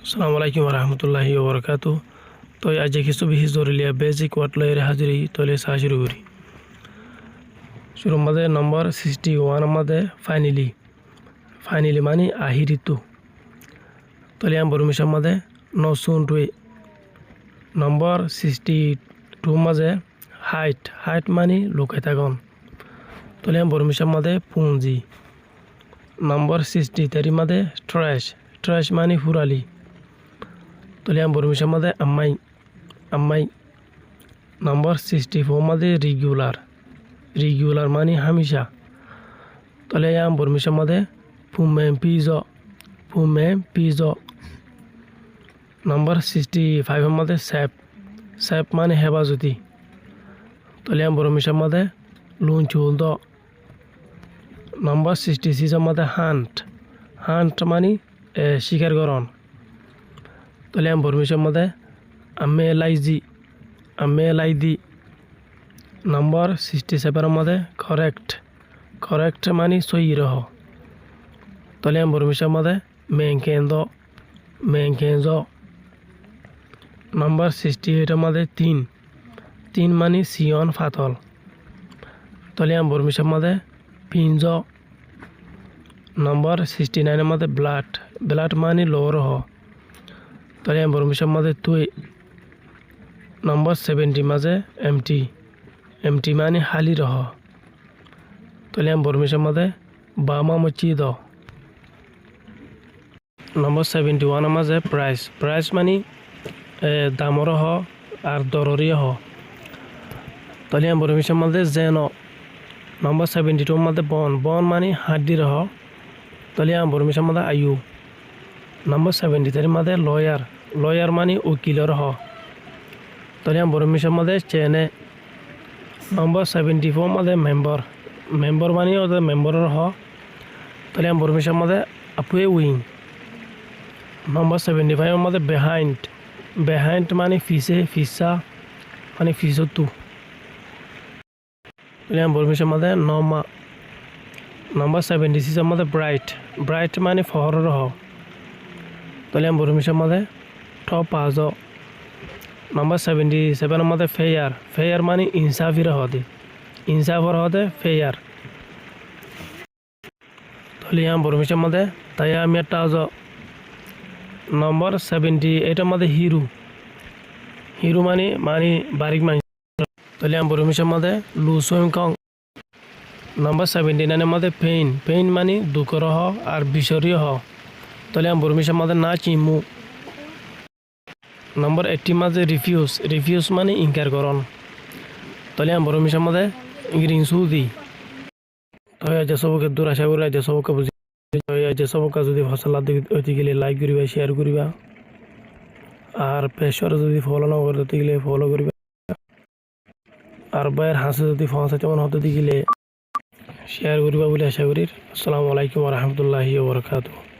আসসালামু আলাইকুম রহমতুল্লাহি ওবরকাতু। তো আজ কিছু বিশেষ ধরিলিয়া বেসিক ওয়ার্ড লয়ের হাজিরি তলে সাহা শুরু করি। শুরুর মাঝে নম্বর 61 মাঝে ফাইনালি মানে আহি ঋতু তলে বরমিশার মাঝে নসুন টুই। নম্বর 62 মাঝে হাইট মানে লুকাই থাকুন তলে বরমিশার মাঝে পুঁজি। নম্বর 63 মাঝে ট্র্যাশ মানে ফুরালি তলে বরমিশার মাঝে আম্মাই। নম্বর 64 মাঝে রিগুলার মানে হামিশা তলে বরমিশার মাঝে ফুমে পিজ। নম্বর 65 মাঝে সেপ মানে হেফাজতি তলে বরমিশার মাঝে লুনচুল দ। নম্বর 66 মাঝে হান্ট মানে শিকার করন তলে বরমিশার মাঝে আমি এলাইদি। নম্বর 67 মাঝে করেক্ট মানে সই রহ তলে বরমিশার মাঝে মেনকেন্দ। নম্বর 68 মাঝে তিন মানে সিয়ন ফাতল তলে বরমিশার মাঝে পিঞ্জ। নম্বর 69 মাঝে ব্লাড মানে লো রহ তলে বরমিশার মাঝে তুই। নম্বর 70 মাঝে এমটি মানে হালি রহ তলে বরমিশার মাঝে বামা মচি দ। নম্বর 71 মাঝে প্রাইস মানে দামর হ আর দররি হ তলে বরমিশার মাঝে জেন। নম্বর 72 মাঝে বন মানে হাড্ডি রহ তলে বরমিশার মাঝে আয়ু। নম্বর 73 মাঝে লয়ার মানে উকিল রহ তলে বরমিশার মাঝে চেনে। নম্বর 74 মাঝে মেম্বর মানে মেম্বর রহ তলে বরমিশার মাঝে আপুয়ে উইং। নম্বর 75 মাঝে বেহাইন্ড মানে ফিসা মানে ফিসতু তলে বরমিশার মাঝে নমা। নম্বর 76 মাঝে ব্রাইট মানে ফহর রহ তলে বরমিশার মাঝে পাঁচ। নম্বর 77 মাঝে ফেয়ার মানে ইনসাফি হদে ফেয়ার তলে বরমিশার মাঝে তাই আমি একটা নম্বর 78 মাঝে হিরু মানে বারিক মানুষ তলে বরমিশার মাঝে লুসুম কং। নম্বর 79 মাঝে পেইন মানে দুঃখ রহ আর বিশরীয় হ তলে বরমিশার মাঝে না চিমু। নম্বর 80 মাঝে রিফিউজ মানে ইনকার করন তলে বরমিশার মাঝে গ্রিন সুদি। তো সবকে দূর আশা করি সবকে বুঝি সবকে যদি ফসল হইতে গেলে লাইক করিবা শেয়ার করিবা আর পেশর যদি ফলো না করতে গেলে ফলো করিবা আর বাইরের হাসে যদি পৌঁছাতে মন হতে গেলে শেয়ার করিবা বলে আশা করি। আসসালামু আলাইকুম রহমতুল্লাহি ওবরকাতুহু।